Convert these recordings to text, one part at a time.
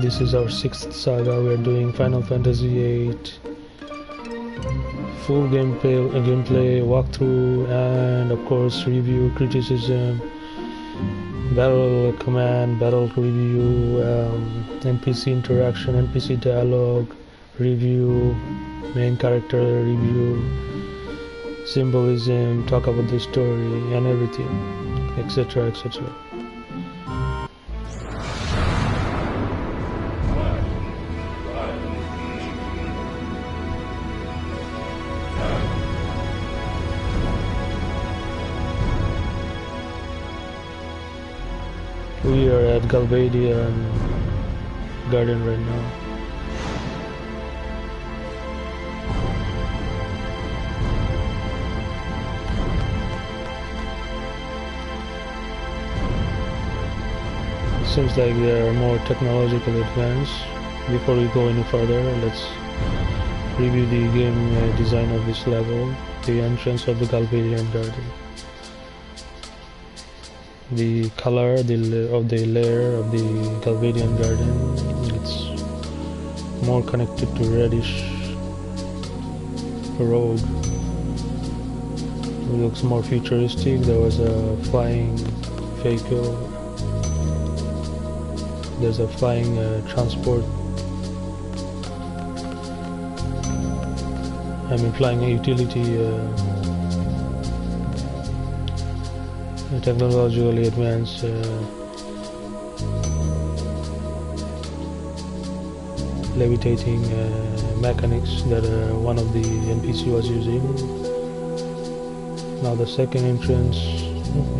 This is our 6th saga. We are doing Final Fantasy VIII full gameplay walkthrough, and of course review, criticism, battle command, battle review, NPC interaction, NPC dialogue review, main character review, symbolism, talk about the story and everything, etc, etc. We are at Galbadian Garden right now. Seems like they are more technologically advanced. Before we go any further, let's review the game design of this level, the entrance of the Galbadian Garden. The color of the layer of the Galbadian Garden, it's more connected to reddish road. It looks more futuristic. There was a flying vehicle. There's a flying transport. Flying utility. Technologically advanced levitating mechanics that one of the NPC was using. Now the second entrance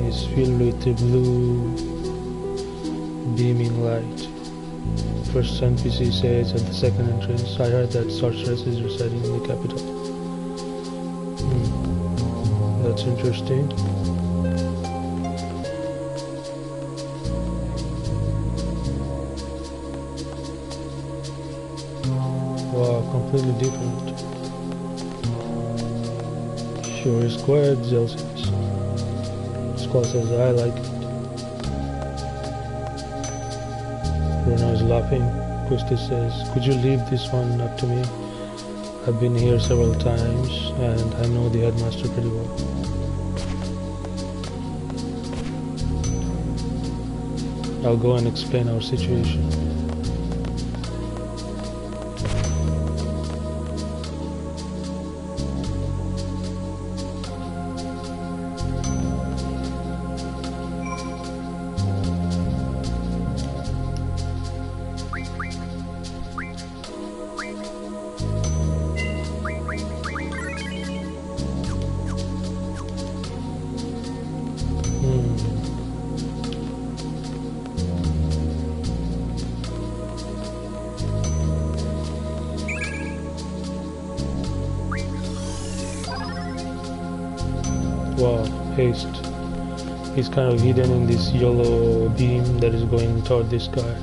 is filled with the blue beaming light. First NPC says at the second entrance, I heard that sorceress is residing in the capital. That's interesting. Wow, completely different. Sure is quiet, Zell says. Squall says, I like it. Bruno is laughing. Christy says, could you leave this one up to me? I've been here several times and I know the headmaster pretty well. I'll go and explain our situation. Wow, haste. He's kind of hidden in this yellow beam that is going toward this guy.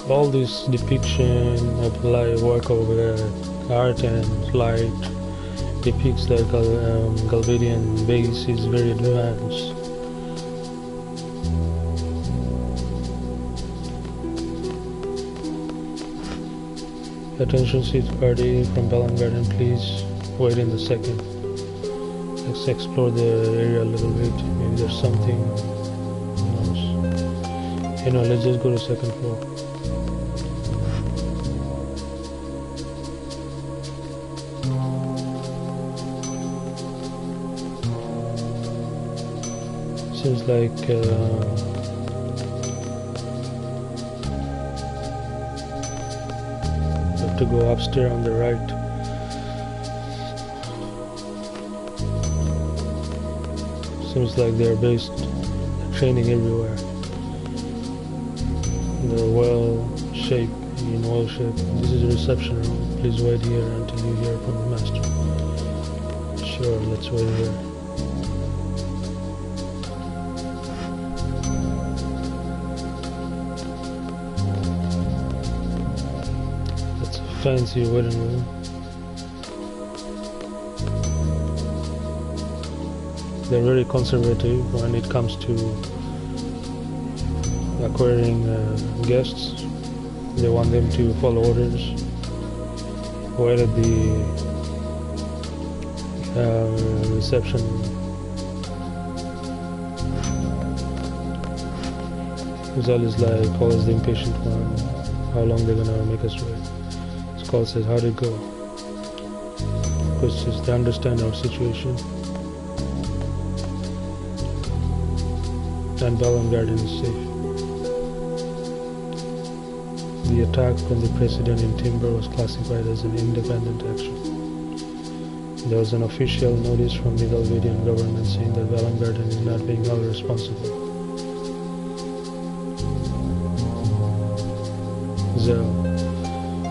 All this depiction of light work of art and light depicts that Galbadian base is very advanced. Attention seat party from Balan Garden, please wait in the second. Let's explore the area a little bit. Maybe there's something else. Let's just go to second floor. Seems like have to go upstairs on the right. Seems like they're based training everywhere. They're well shaped, in well shape. This is a reception room. Please wait here until you hear from the master. Sure, let's wait here. That's a fancy waiting room. They're very conservative when it comes to acquiring guests. They want them to follow orders. Wait at the reception. Rizal is like always the impatient one. How long they're gonna make us wait? Skull says, how'd it go? Questions, they understand our situation. And Balam Garden is safe. The attack on the president in Timber was classified as an independent action. There was an official notice from the Belvedian government saying that Balam Garden is not being held responsible.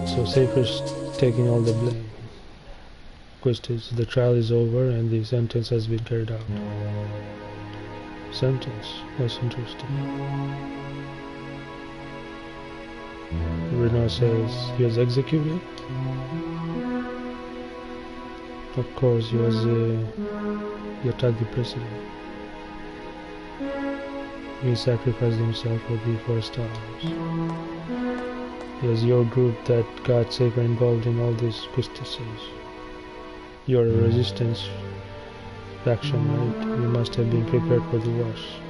So Safer's taking all the blame. Question, the trial is over and the sentence has been carried out. Sentence? That's interesting. Reno says he was executed. Of course, he attacked the president. He sacrificed himself for the first hours. It was your group that got Safer involved in all this, Quista says. You're a resistance faction, right? You must have been prepared for the worst.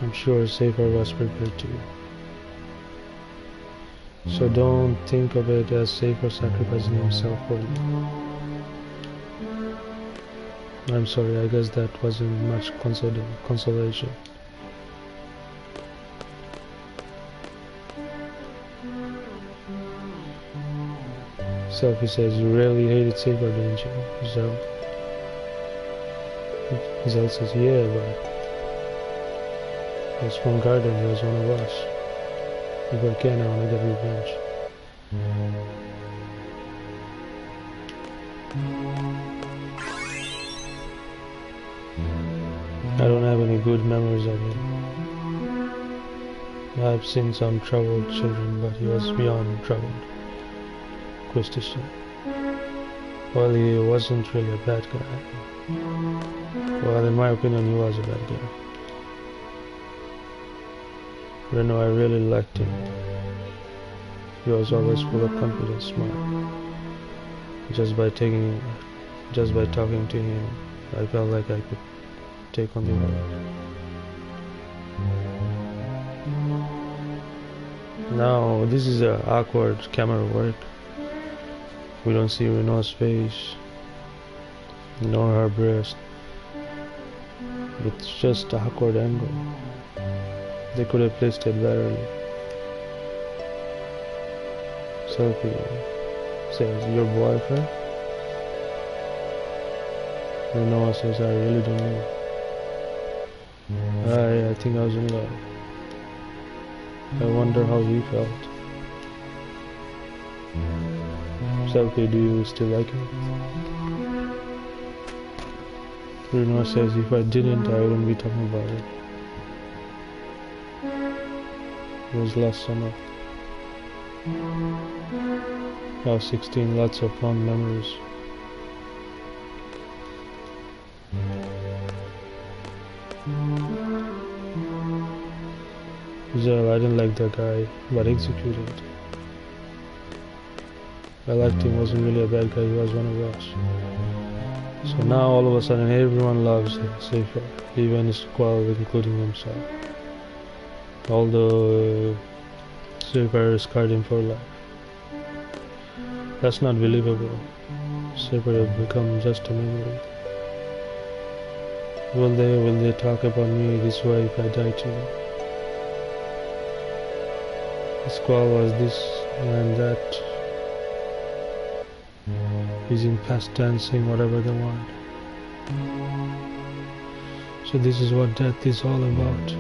I'm sure Safer was prepared too. So don't think of it as Safer sacrificing himself for you. I'm sorry, I guess that wasn't much consolation. Selfie says, you really hated Saber, didn't you? Rizal says, yeah, but he was from Garden, he was one of us. If I can, I want to get revenge. I don't have any good memories of him. I've seen some troubled children, but he was beyond troubled. Question. Well, he wasn't really a bad guy. Well, in my opinion, he was a bad guy. Reno, I really liked him. He was always full of confidence, smart. Just by talking to him, I felt like I could take on the world. Now, this is an awkward camera work. We don't see Reno's face, nor her breast. It's just a awkward angle. They could have placed it betterly. Selfie says, your boyfriend? Reno says, I really don't know. I think I was in love. I wonder how he felt. Selfie, do you still like him? Reno says, if I didn't, I wouldn't be talking about it. It was last summer. I was 16, lots of fond memories. Zel, I didn't like that guy, but executed. I liked him, wasn't really a bad guy, he was one of us. So now all of a sudden everyone loves Safer, even Squall, including himself. Although Safer scarred him for life. That's not believable. Safer will become just a memory. Will they talk about me this way if I die too? Squall was this and that. Using past tense, saying whatever they want. So this is what death is all about.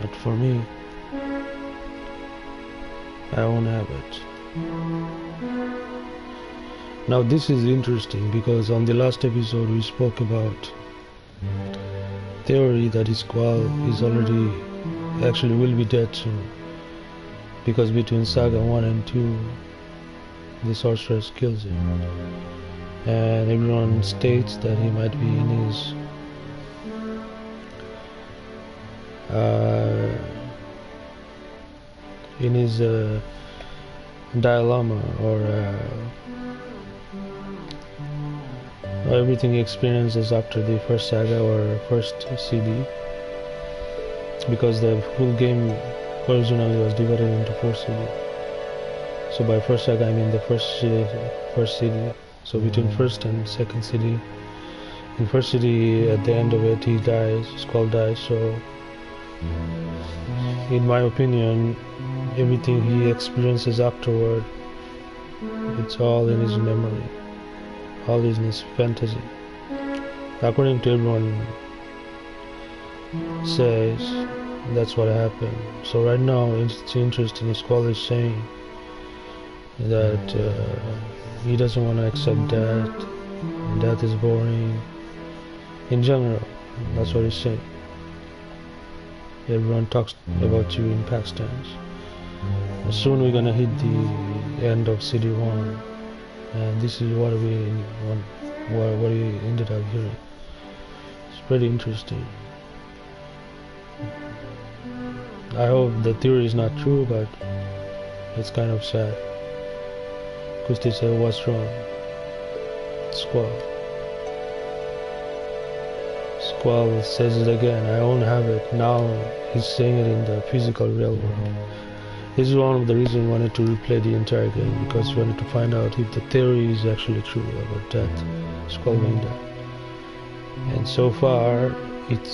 But for me, I won't have it. Now this is interesting because on the last episode we spoke about theory that Squall is already actually will be dead soon, because between Saga 1 and 2 the sorceress kills him. and everyone states that he might be in his dilemma, or everything he experiences after the first saga or first CD, because the full game originally was divided into 4 CD. So by first saga I mean the first CD. So between first and second CD, in first CD at the end of it he dies, Squall dies. So in my opinion, everything he experiences afterward, it's all in his memory, all is in his fantasy, according to everyone says that's what happened. So right now it's interesting, Squall is saying that he doesn't want to accept death, and death is boring in general. That's what he's saying. Everyone talks about you in past tense. Soon we're gonna hit the end of CD1, and this is what we ended up hearing. It's pretty interesting. I hope the theory is not true, but it's kind of sad. Because they say, what's wrong? Squall. Squall says it again, I won't have it. Now he's saying it in the physical real world. This is one of the reasons we wanted to replay the entire game, because we wanted to find out if the theory is actually true about death, Squall being dead. And so far, it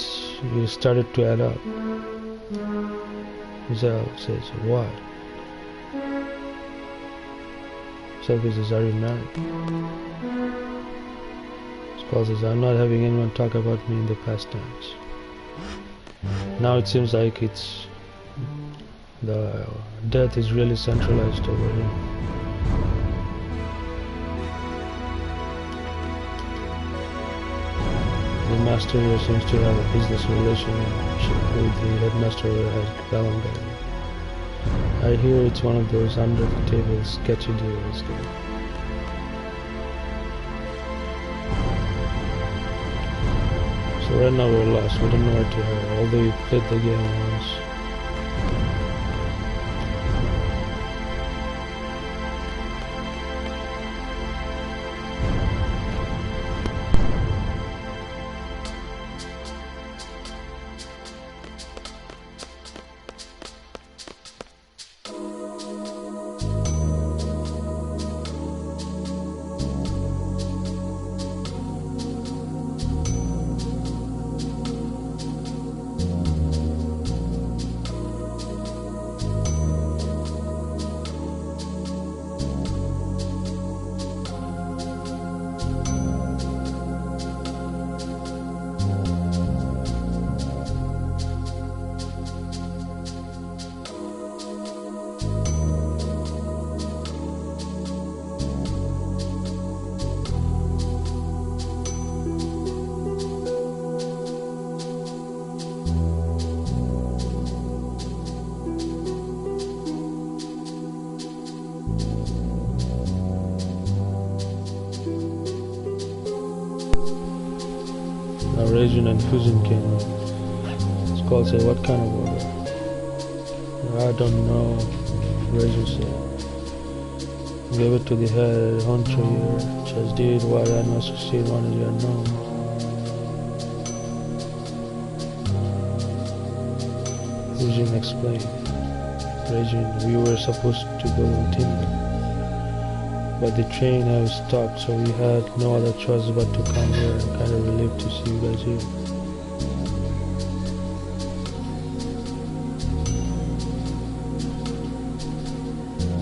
started to add up. Rizal says, what? Selfie says, are you married? Squall says, I'm not having anyone talk about me in the past tense. Now it seems like it's the death is really centralized over him. The master here seems to have a business relationship with the headmaster at Bellingham. I hear it's one of those under the table sketchy deals. So right now we're lost, we don't know where to head, although we played the game once. Raging and Fusion came in. Squall said, what kind of order? I don't know, Raging said. Gave it to the head honcho here. Just did what I must succeed, one is unknown. Fusion explained. Raging, we were supposed to go in Timber, but the train has stopped, so we had no other choice but to come here, and kind of relieved to see you guys here.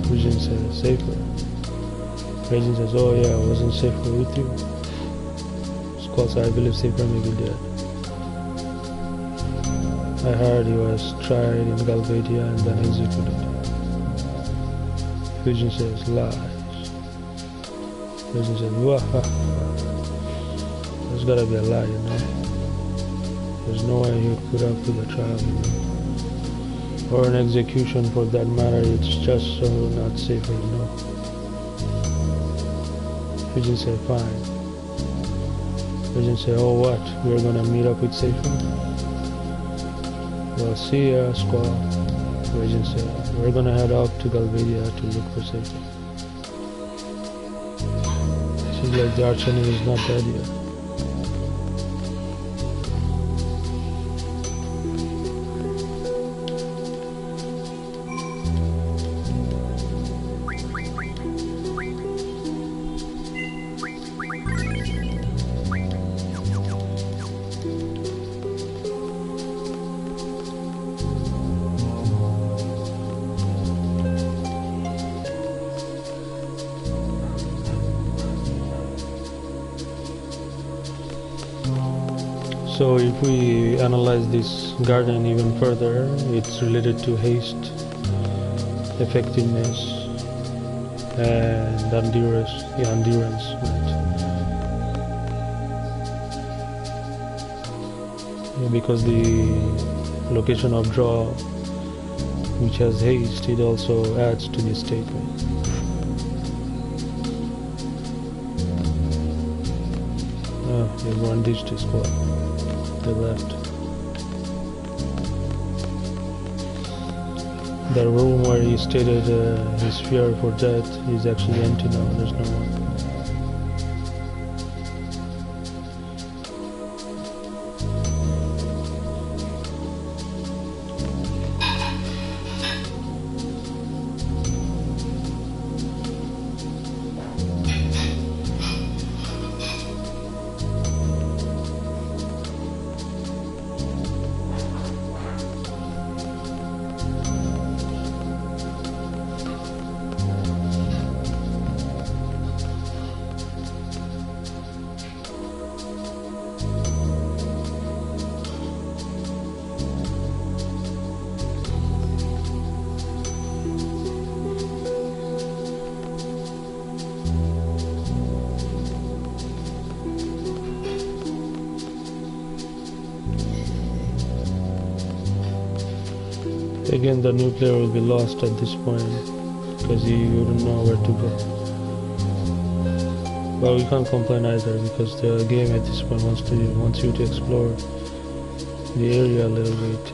Fusion says, safer. Raging says, oh yeah, I wasn't safer with you. Squall says, I believe safer may be dead. I heard he was tried in Galvadia and then executed. Fusion says, lie. Raging says, wahaha. There's gotta be a lie, you know. There's no way you put up with a trial, you know. Or an execution for that matter, it's just so not safer, you know. Pigeon say fine. Pigeon say, oh what, we're gonna meet up with Safer? Well, see ya, squad. Pigeon say, we're gonna head out to Galvadia to look for Safer. Seems like the arch enemy is not dead yet. So if we analyze this garden even further, it's related to haste, effectiveness, and endurance. Right? Because the location of draw, which has haste, it also adds to this statement. Oh, everyone ditched his squad. They left. The room where he stated his fear for death is actually empty now. There's no one. Again, the new player will be lost at this point because he wouldn't know where to go. But we can't complain either because the game at this point wants you to explore the area a little bit.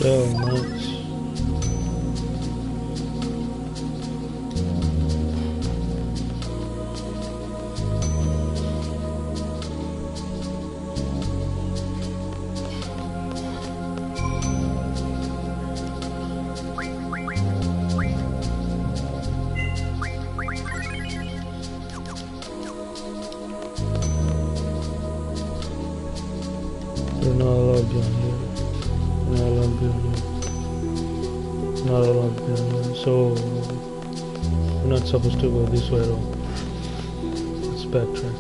So nice. You're not allowed down here. Not allowed down here. Not allowed down here. So we're not supposed to go this way at all. Let's backtrack.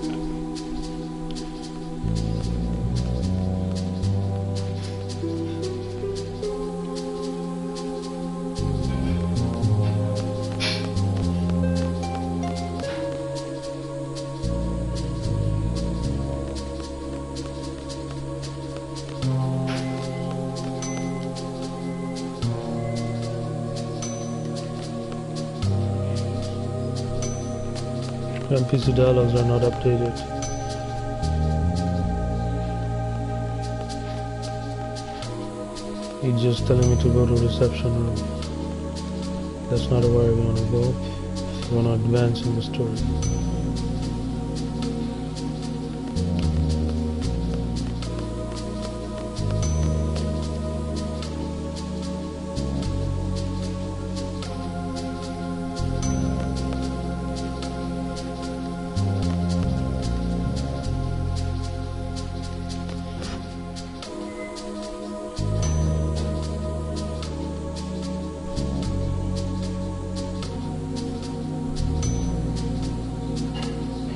NPC dialogues are not updated. He's just telling me to go to reception room. That's not where I want to go. I want to advance in the story.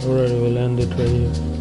Alright, we'll end it right here.